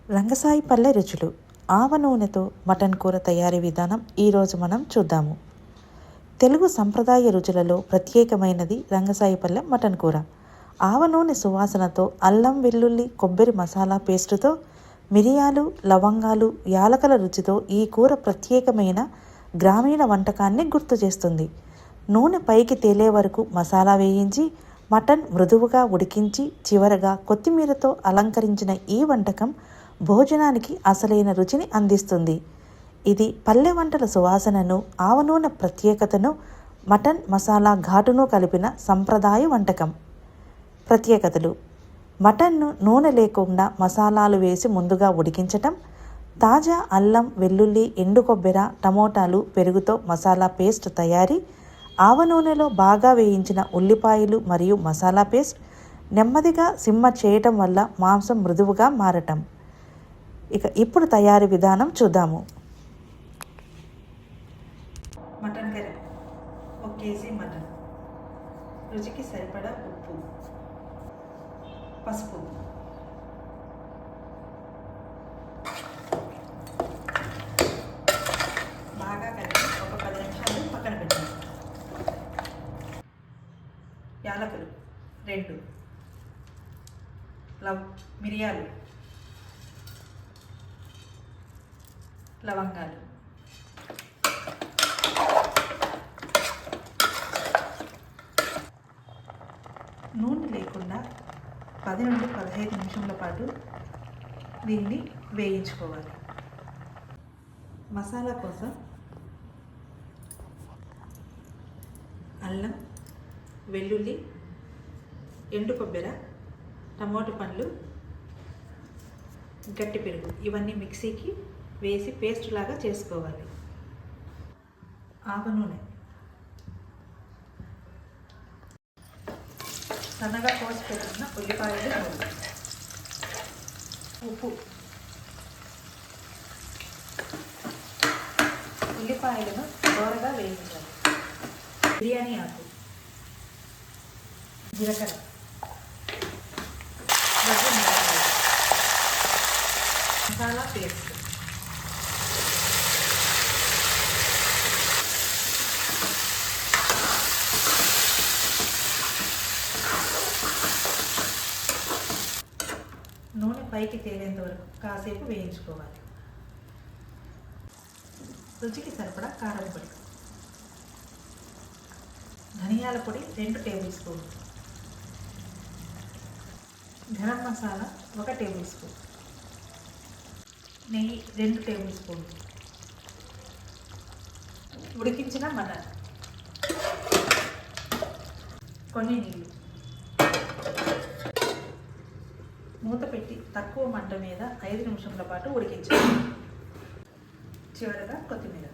రంగసాయి పల్లె రుచులు. ఆవ నూనెతో మటన్ కూర తయారీ విధానం ఈరోజు మనం చూద్దాము. తెలుగు సంప్రదాయ రుచులలో ప్రత్యేకమైనది రంగసాయి పల్లె మటన్ కూర. ఆవ నూనె సువాసనతో, అల్లం వెల్లుల్లి కొబ్బరి మసాలా పేస్టుతో, మిరియాలు లవంగాలు యాలకల రుచితో ఈ కూర ప్రత్యేకమైన గ్రామీణ వంటకాన్ని గుర్తు చేస్తుంది. నూనె పైకి తేలే వరకు మసాలా వేయించి మటన్ మృదువుగా ఉడికించి చివరగా కొత్తిమీరతో అలంకరించిన ఈ వంటకం భోజనానికి అసలైన రుచిని అందిస్తుంది. ఇది పల్లె వంటల సువాసనను, ఆవ నూనె ప్రత్యేకతను, మటన్ మసాలా ఘాటును కలిపిన సంప్రదాయ వంటకం. ప్రత్యేకతలు: మటన్ను నూనె లేకుండా మసాలాలు వేసి ముందుగా ఉడికించటం, తాజా అల్లం వెల్లుల్లి ఎండు కొబ్బరి టమోటాలు పెరుగుతో మసాలా పేస్ట్ తయారీ, ఆవ నూనెలో బాగా వేయించిన ఉల్లిపాయలు మరియు మసాలా పేస్ట్, నెమ్మదిగా సిమ్మర్ చేయటం వల్ల మాంసం మృదువుగా మారటం. ఇప్పుడు తయారీ విధానం చూద్దాము. Mutton curry. 1 కేజీ మటన్, రుచికి సరిపడా ఉప్పు, పసుపు, బాగా కలిపి ఒక 10 నిమిషాలు పక్కన పెట్టాలి. యాలకులు 2, మిరియాలు, లవంగాలు, నూనె లేకుండా 10 నుండి 15 నిమిషాల పాటు దీన్ని వేయించుకోవాలి. మసాలా కోసం అల్లం వెల్లుల్లి ఎండు కొబ్బరి టమోటా పండ్లు గట్టి పెరుగు ఇవన్నీ మిక్సీకి వేసి పేస్ట్ లాగా చేసుకోవాలి. ఆవ నూనె, సన్నగా కోసి పెట్టుకున్న ఉల్లిపాయలు, ఉప్పు, ఉల్లిపాయలను దోరగా వేయించాలి. బిర్యానీ ఆకు, జీలకర్ర, మసాలా పేస్ట్, నూనె పైకి తేలేంత వరకు కాసేపు వేయించుకోవాలి. రుచికి సరిపడా కారం పొడి, ధనియాల పొడి 2 టేబుల్ స్పూన్లు, గరం మసాలా 1 టేబుల్ స్పూన్, నెయ్యి 2 టేబుల్ స్పూన్లు, ఉడికించిన మటన్, కొన్ని నీళ్ళు, మూత పెట్టి తక్కువ మంట మీద 5 నిమిషాల పాటు ఉడికించాలి. చివరగా కొత్తిమీర.